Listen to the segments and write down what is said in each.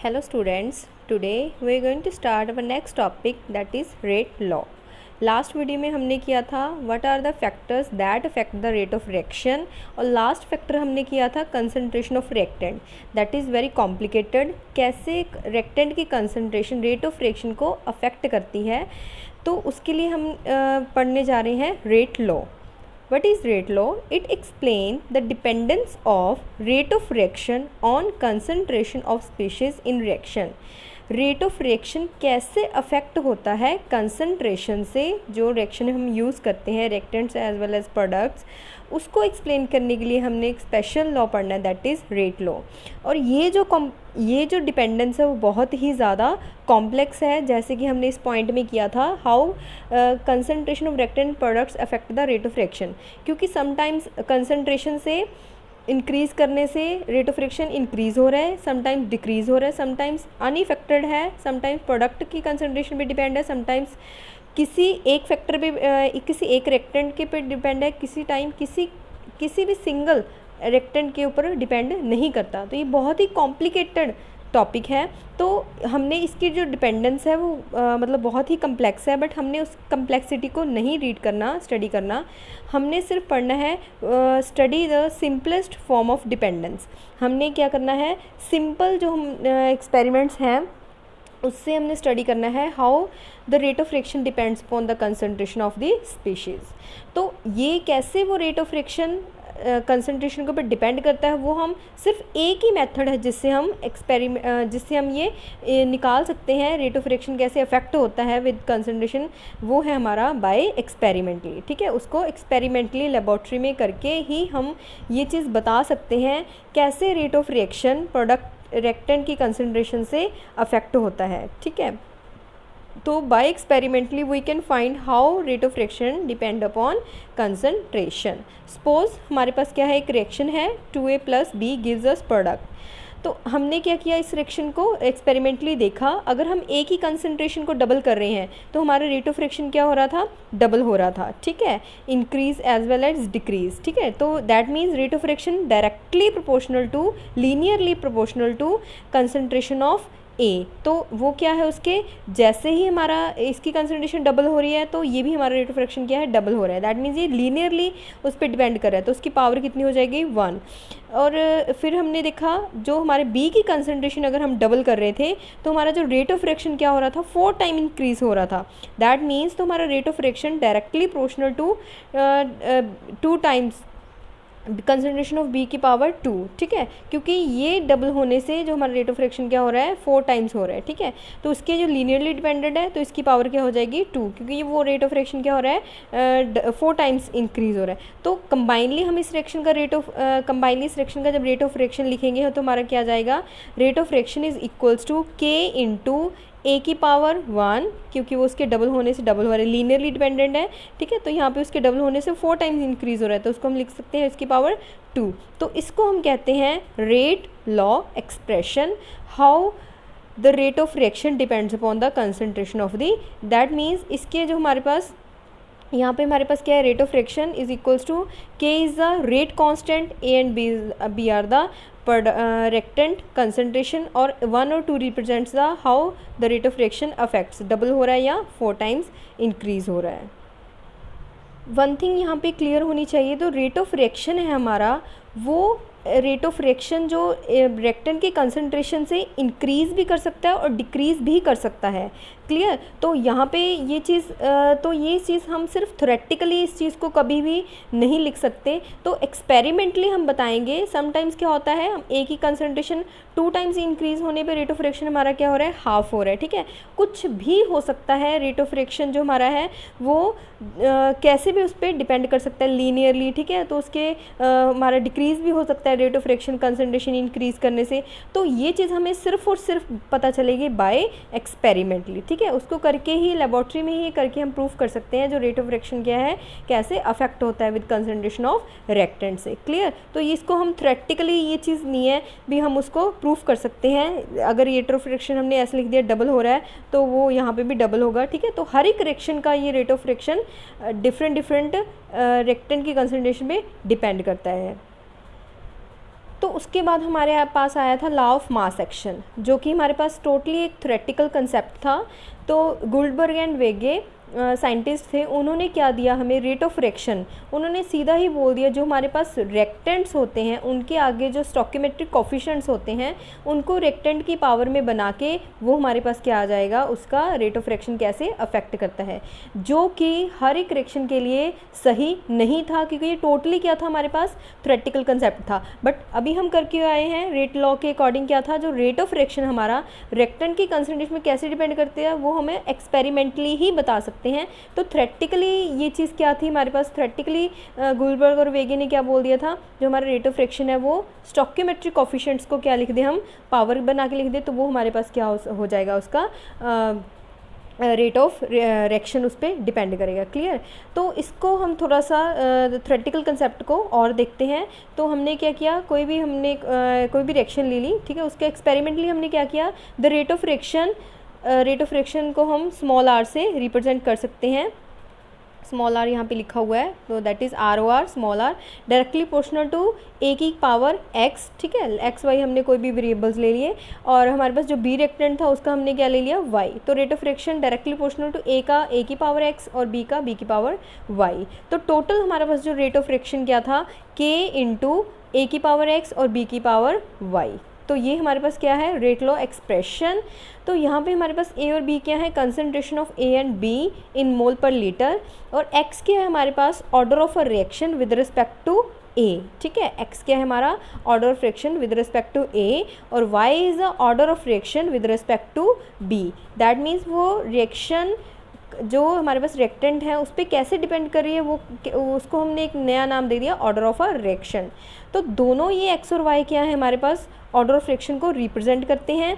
Hello students, today we are going to start our next topic that is rate law. Last video में हमने किया था what are the factors that affect the rate of reaction और last factor हमने किया था concentration of reactant. That is very complicated. कैसे reactant की कंसंट्रेशन रेट ऑफ रिएक्शन को अफेक्ट करती है, तो उसके लिए हम पढ़ने जा रहे हैं rate law. What is rate law? It explains the dependence of rate of reaction on concentration of species in reaction. Rate of reaction कैसे अफेक्ट होता है कंसंट्रेशन से, जो रिएक्शन हम यूज़ करते हैं reactants as well as products, उसको explain करने के लिए हमने एक स्पेशल लॉ पढ़ना है दैट इज़ रेट लॉ. और ये जो डिपेंडेंस है वो बहुत ही ज़्यादा कॉम्प्लेक्स है, जैसे कि हमने इस पॉइंट में किया था how concentration of reactant products affect the rate of reaction. क्योंकि समटाइम्स कंसंट्रेशन से इंक्रीज़ करने से रेट ऑफ रिएक्शन इंक्रीज़ हो रहा है, समटाइम्स डिक्रीज़ हो रहा है, समटाइम्स अनइफेक्टेड है, समटाइम्स प्रोडक्ट की कंसंट्रेशन पे डिपेंड है, समटाइम्स किसी एक फैक्टर पे किसी एक रिएक्टेंट के पे डिपेंड है, किसी भी सिंगल रिएक्टेंट के ऊपर डिपेंड नहीं करता. तो ये बहुत ही कॉम्प्लिकेटेड टॉपिक है. तो हमने इसकी जो डिपेंडेंस है वो मतलब बहुत ही कम्प्लेक्स है, बट हमने उस कम्प्लेक्सिटी को नहीं रीड करना, स्टडी करना. हमने सिर्फ पढ़ना है study the simplest form of dependence. हमने क्या करना है, सिंपल जो हम एक्सपेरिमेंट्स हैं उससे हमने स्टडी करना है how the rate of reaction depends upon the concentration of the species. तो ये कैसे वो रेट ऑफ रिएक्शन कंसंट्रेशन के ऊपर डिपेंड करता है, वो हम सिर्फ एक ही मेथड है जिससे हम ये निकाल सकते हैं रेट ऑफ रिएक्शन कैसे अफेक्ट होता है विद कंसंट्रेशन. वो है हमारा बाय एक्सपेरिमेंटली. ठीक है, उसको एक्सपेरिमेंटली लेबोरेटरी में करके ही हम ये चीज़ बता सकते हैं कैसे rate of reaction product reactant की कंसंट्रेशन से अफेक्ट होता है. ठीक है, तो by experimentally we can find how rate of reaction depend upon concentration. Suppose हमारे पास क्या है, एक रिएक्शन है 2A + B gives us product. तो हमने क्या किया, इस रिएक्शन को एक्सपेरिमेंटली देखा. अगर हम एक ही कंसंट्रेशन को डबल कर रहे हैं तो हमारा रेट ऑफ रिएक्शन क्या हो रहा था, डबल हो रहा था. ठीक है, increase as well as decrease. ठीक है, तो that means rate of reaction directly proportional to, linearly proportional to concentration of A. तो वो क्या है, उसके जैसे ही हमारा इसकी कंसंट्रेशन डबल हो रही है तो ये भी हमारा रेट ऑफ रिएक्शन क्या है, डबल हो रहा है. दैट मीन्स ये लीनियरली उस पर डिपेंड कर रहा है. तो उसकी पावर कितनी हो जाएगी, 1. और फिर हमने देखा जो हमारे बी की कंसंट्रेशन अगर हम डबल कर रहे थे तो हमारा जो रेट ऑफ रिएक्शन क्या हो रहा था, 4 टाइम इंक्रीज हो रहा था. दैट मीन्स तो हमारा rate of reaction directly proportional to 2 times concentration of B की पावर 2. ठीक है, क्योंकि ये डबल होने से जो हमारा रेट ऑफ रिएक्शन क्या हो रहा है, 4 टाइम्स हो रहा है. ठीक है, तो उसके जो लीनियरली डिपेंडेंट है तो इसकी पावर क्या हो जाएगी, 2, क्योंकि ये वो रेट ऑफ रिएक्शन क्या हो रहा है, 4 टाइम्स इंक्रीज हो रहा है. तो कंबाइनली हम इस रिएक्शन का जब रेट ऑफ रिएक्शन लिखेंगे तो हमारा क्या आ जाएगा, rate of reaction is equals to K into A की पावर 1, क्योंकि वो उसके डबल होने से डबल हो रहा है, लीनियरली डिपेंडेंट है. ठीक है, तो यहाँ पे उसके डबल होने से 4 टाइम्स इंक्रीज हो रहा है, तो उसको हम लिख सकते हैं इसकी पावर 2. तो इसको हम कहते हैं rate law expression, how the rate of reaction depends upon the concentration of the. That means इसके जो हमारे पास यहाँ पे हमारे पास क्या है, rate of reaction is equals to K is the rate constant, A and B are the reactant concentration, और 1 और 2 represents the how the rate of reaction affects, double हो रहा है या 4 टाइम्स इंक्रीज हो रहा है. वन थिंग यहाँ पे क्लियर होनी चाहिए, तो रेट ऑफ रिएक्शन है हमारा, वो रेट ऑफ रिएक्शन जो रिएक्टेंट की कंसंट्रेशन से इंक्रीज़ भी कर सकता है और डिक्रीज़ भी कर सकता है. क्लियर, तो यहाँ पे ये चीज़ हम सिर्फ थ्योरेटिकली इस चीज़ को कभी भी नहीं लिख सकते, तो एक्सपेरिमेंटली हम बताएंगे. समटाइम्स क्या होता है, हम एक ही कंसंट्रेशन 2 टाइम्स इंक्रीज़ होने पे रेट ऑफ रिएक्शन हमारा क्या हो रहा है, हाफ हो रहा है. ठीक है, कुछ भी हो सकता है, रेट ऑफ रिएक्शन जो हमारा है वो कैसे भी उस पर डिपेंड कर सकता है लीनियरली. ठीक है, तो उसके हमारा डिक्रीज़ भी हो सकता है rate of reaction concentration increase करने से. तो ये चीज़ हमें सिर्फ और सिर्फ पता चलेगी बाय एक्सपेरिमेंटली. ठीक है, उसको करके ही लेबोरेटरी में ही करके हम प्रूफ कर सकते हैं जो रेट ऑफ रिएक्शन क्या है, कैसे अफेक्ट होता है विद कंसंट्रेशन ऑफ रिएक्टेंट से. क्लियर, तो इसको हम थ्योरेटिकली ये चीज़ नहीं है भी हम उसको प्रूफ कर सकते हैं. अगर रेट ऑफ रिएक्शन हमने ऐसे लिख दिया डबल हो रहा है तो वो यहाँ पे भी डबल होगा. ठीक है, तो हर एक रिएक्शन का ये rate of reaction different reactant की कंसंट्रेशन पे डिपेंड करता है. तो उसके बाद हमारे पास आया था लॉ ऑफ मास एक्शन, जो कि हमारे पास टोटली एक थ्योरेटिकल कंसेप्ट था। तो गुल्डबर्ग एंड वेगे साइंटिस्ट थे, उन्होंने क्या दिया हमें, रेट ऑफ रिएक्शन। उन्होंने सीधा ही बोल दिया जो हमारे पास रेक्टेंट्स होते हैं उनके आगे जो स्टोइकोमेट्रिक कोफिशिएंट्स होते हैं उनको रेक्टेंट की पावर में बना के वो हमारे पास क्या आ जाएगा, उसका रेट ऑफ रिएक्शन कैसे अफेक्ट करता है, जो कि हर एक रिएक्शन के लिए सही नहीं था, क्योंकि ये टोटली क्या था, हमारे पास थ्योरेटिकल कंसेप्ट था। बट अभी हम करके आए हैं रेट लॉ के अकॉर्डिंग क्या था, जो रेट ऑफ रिएक्शन हमारा रेक्टेंट की कंसंट्रेशन में कैसे डिपेंड करते हैं वो हमें एक्सपेरिमेंटली ही बता सकते हैं। तो थ्योरेटिकली ये चीज़ क्या थी हमारे पास, थ्योरेटिकली गुल्डबर्ग और वेगे ने क्या बोल दिया था, जो हमारा रेट ऑफ रिएक्शन है वो स्टोइकोमेट्रिक कोफिशिएंट्स को क्या लिख दे, हम पावर बना के लिख दे, तो वो हमारे पास क्या हो जाएगा, उसका रेट ऑफ रिएक्शन उस पर डिपेंड करेगा। क्लियर। तो इसको हम थोड़ा सा थ्योरेटिकल कंसेप्ट को और देखते हैं। तो हमने क्या किया, कोई भी रिएक्शन ले ली, ठीक है, उसके एक्सपेरिमेंटली हमने क्या किया, द रेट ऑफ रिएक्शन को हम स्मॉल आर से रिप्रेजेंट कर सकते हैं। स्मॉल आर यहाँ पे लिखा हुआ है, तो that is ROR small r directly proportional to A की पावर x, ठीक है, x y हमने कोई भी वेरिएबल्स ले लिए, और हमारे पास जो बी रिएक्टेंट था उसका हमने क्या ले लिया, y। तो rate of reaction directly proportional to A का a की पावर x और b का b की पावर y। तो टोटल हमारे पास जो रेट ऑफ रिएक्शन क्या था, k इंटू ए की पावर x और b की पावर y। तो ये हमारे पास क्या है, रेट लॉ एक्सप्रेशन। तो यहाँ पे हमारे पास ए और बी क्या है, concentration of A and B in mole पर लीटर, और एक्स क्या है हमारे पास, order of uh reaction with respect to A, ठीक है, एक्स क्या है हमारा, order of reaction with respect to A, और Y is the order of reaction with respect to B. That means वो रिएक्शन जो हमारे पास रिएक्टेंट है उस पर कैसे डिपेंड कर रही है, वो उसको हमने एक नया नाम दे दिया, ऑर्डर ऑफ अ रिएक्शन। तो दोनों ये एक्स और वाई क्या है हमारे पास, ऑर्डर ऑफ रिएक्शन को रिप्रेजेंट करते हैं।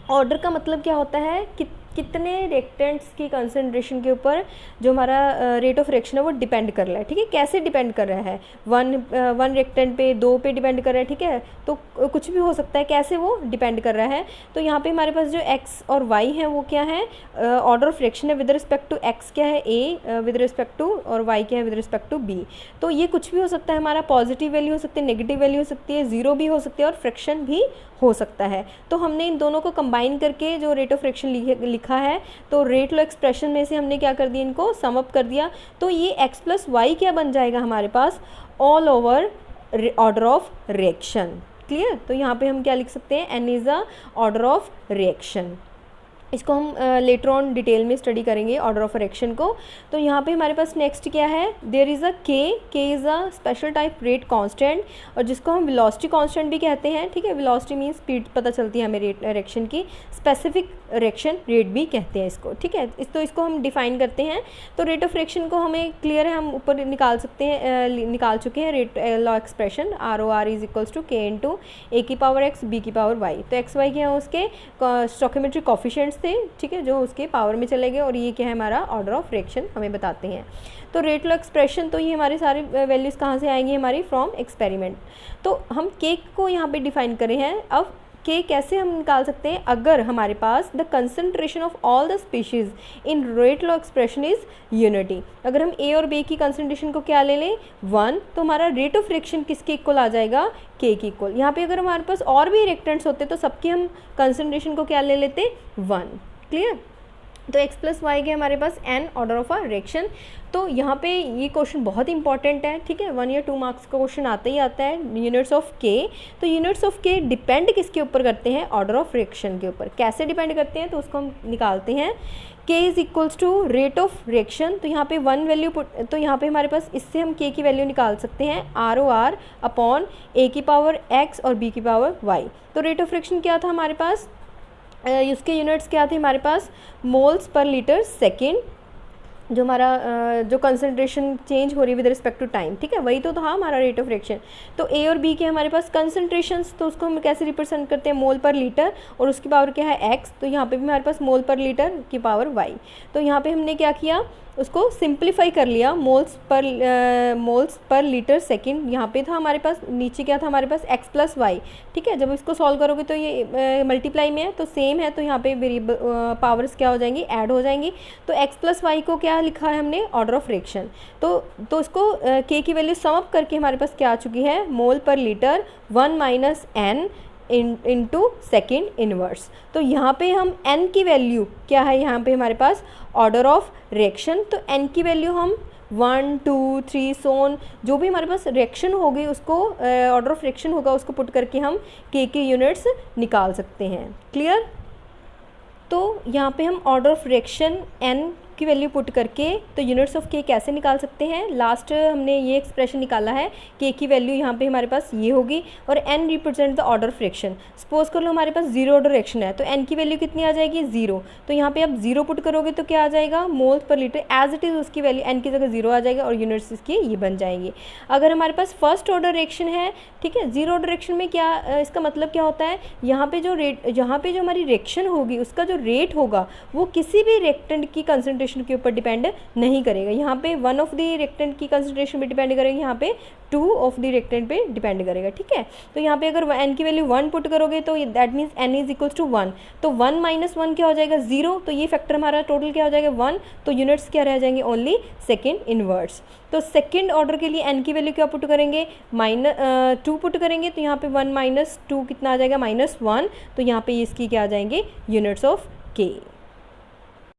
ऑर्डर का मतलब क्या होता है कि कितने रिएक्टेंट्स की कंसंट्रेशन के ऊपर जो हमारा रेट ऑफ रिएक्शन है वो डिपेंड कर रहा है, ठीक है, कैसे डिपेंड कर रहा है, वन रिएक्टेंट पे, दो पे डिपेंड कर रहा है, ठीक है, तो कुछ भी हो सकता है, कैसे वो डिपेंड कर रहा है। तो यहाँ पे हमारे पास जो x और y है वो क्या है, ऑर्डर ऑफ रिएक्शन है विद रिस्पेक्ट टू x क्या है a विद रिस्पेक्ट टू, और y क्या है विद रिस्पेक्ट टू b। तो ये कुछ भी हो सकता है, हमारा पॉजिटिव वैल्यू हो सकती है, नेगेटिव वैल्यू हो सकती है, जीरो भी हो सकती है, और फ्रैक्शन भी हो सकता है। तो हमने इन दोनों को कंबाइन करके जो रेट ऑफ रिएक्शन लिखा है, तो रेट लॉ एक्सप्रेशन में से हमने क्या कर दिया, इनको सम अप कर दिया। तो ये x प्लस वाई क्या बन जाएगा हमारे पास, all over order of reaction. Clear. तो यहाँ पे हम क्या लिख सकते हैं, n is the order of reaction. इसको हम लेटर ऑन डिटेल में स्टडी करेंगे ऑर्डर ऑफ रिएक्शन को। तो यहाँ पे हमारे पास नेक्स्ट क्या है, देयर इज़ अ के is a special type rate constant, और जिसको हम वेलोसिटी कांस्टेंट भी कहते हैं, ठीक है, वेलोसिटी मीन स्पीड पता चलती है हमें रिएक्शन की, स्पेसिफिक रिएक्शन रेट भी कहते हैं इसको, ठीक है। इसको हम डिफाइन करते हैं। तो रेट ऑफ रिएक्शन को हमें क्लियर है, हम ऊपर निकाल सकते हैं, निकाल चुके हैं rate law expression, ROR is equals to K into A की पावर x b की पावर y। तो एक्स वाई क्या है उसके स्टोइकोमेट्रिक कोफिशिएंट्स थे, ठीक है, जो उसके पावर में चले गए, और ये क्या है हमारा ऑर्डर ऑफ रिएक्शन हमें बताते हैं। तो रेट लॉ एक्सप्रेशन, तो ये हमारे सारे वैल्यूज़ कहाँ से आएंगी, हमारी फ्रॉम एक्सपेरिमेंट। तो हम केक को यहाँ पे डिफाइन करे हैं। अब के कैसे हम निकाल सकते हैं, अगर हमारे पास the concentration of all the species in rate law expression is unity. अगर हम ए और बी की कंसंट्रेशन को क्या ले लें, 1, तो हमारा रेट ऑफ रिएक्शन किसके इक्वल आ जाएगा, के की इक्वल। यहाँ पे अगर हमारे पास और भी रिएक्टेंट्स होते तो सबकी हम कंसंट्रेशन को क्या ले लेते, 1। क्लियर। तो x प्लस वाई के हमारे पास n order of uh reaction. तो यहाँ पे ये क्वेश्चन बहुत इंपॉर्टेंट है, ठीक है, 1 या 2 मार्क्स का क्वेश्चन आता ही आता है। यूनिट्स ऑफ के, तो यूनिट्स ऑफ के डिपेंड किसके ऊपर करते हैं, ऑर्डर ऑफ रिएक्शन के ऊपर। कैसे डिपेंड करते हैं, तो उसको हम निकालते हैं। k is equals to rate of reaction, तो यहाँ पे 1 वैल्यू तो यहाँ पे हमारे पास इससे हम k की वैल्यू निकाल सकते हैं, ROR अपॉन a की पावर x और b की पावर y। तो रेट ऑफ रिएक्शन क्या था हमारे पास, उसके यूनिट्स क्या थे हमारे पास, मोल्स पर लीटर सेकेंड, जो हमारा जो कंसंट्रेशन चेंज हो रही है विद रिस्पेक्ट टू टाइम, ठीक है, वही तो था हमारा रेट ऑफ रिएक्शन। तो ए और बी के हमारे पास कंसंट्रेशंस, तो उसको हम कैसे रिप्रेजेंट करते हैं, मोल पर लीटर, और उसकी पावर क्या है x। तो यहाँ पे भी हमारे पास मोल पर लीटर की पावर y। तो यहाँ पे हमने क्या किया, उसको सिंप्लीफाई कर लिया, मोल्स पर लीटर सेकंड यहाँ पे था हमारे पास, नीचे क्या था हमारे पास x प्लस वाई, ठीक है। जब इसको सॉल्व करोगे तो ये मल्टीप्लाई में है तो सेम है, तो यहाँ पे वेरिएबल पावर्स क्या हो जाएंगी, ऐड हो जाएंगी। तो x प्लस वाई को क्या क्या लिखा है हमने, ऑर्डर ऑफ रिएक्शन। तो इसको के की वैल्यू सम अप करके हमारे पास क्या आ चुकी है, मोल पर litre 1 minus N into second inverse. तो यहाँ पे हम n की वैल्यू क्या है, यहाँ पे हमारे पास ऑर्डर ऑफ रिएक्शन, तो n की वैल्यू हम 1 2 3 सोन जो भी हमारे पास रिएक्शन होगी उसको ऑर्डर ऑफ रिएक्शन होगा उसको पुट करके हम k के यूनिट्स निकाल सकते हैं। क्लियर। तो यहाँ पे हम ऑर्डर ऑफ रिएक्शन n की वैल्यू पुट करके तो यूनिट्स ऑफ k कैसे निकाल सकते हैं, लास्ट हमने ये एक्सप्रेशन निकाला है, k की वैल्यू यहाँ पे हमारे पास ये होगी और n represent the order of reaction. Suppose कर लो हमारे पास जीरो ऑर्डर रिएक्शन है तो n की वैल्यू कितनी आ जाएगी, 0। तो यहाँ पे आप 0 पुट करोगे तो क्या आ जाएगा, मोल्स पर लीटर एज इट इज़ उसकी वैल्यू n की जगह 0 आ जाएगा और यूनिट्स इसकी ये बन जाएंगी। अगर हमारे पास फर्स्ट ऑर्डर रिएक्शन है, ठीक है, जीरो ऑर्डर रिएक्शन में क्या इसका मतलब क्या होता है, यहाँ पे जो हमारी रिएक्शन होगी उसका जो रेट होगा वो किसी भी रिएक्टेंट की कंसंट्रेशन के ऊपर डिपेंड नहीं करेगा। यहाँ पे 1 ऑफ द रिएक्टेंट की कंसंट्रेशन पे डिपेंड करेगा, यहाँ पे 2 ऑफ द रिएक्टेंट पे डिपेंड करेगा। ठीक है, तो यहाँ पे अगर n की वैल्यू 1 पुट करोगे तो that means n is equals to 1, तो 1 माइनस 1 क्या हो जाएगा, 0। तो ये फैक्टर हमारा टोटल क्या हो जाएगा, 1। तो यूनिट्स क्या रह जाएंगे, ओनली सेकेंड इनवर्स। तो सेकेंड ऑर्डर के लिए n की वैल्यू क्या पुट करेंगे, -2 पुट करेंगे, तो यहाँ पे 1 माइनस 2 कितना आ जाएगा, -1। तो यहाँ पे इसकी क्या आ जाएंगे, यूनिट्स ऑफ k।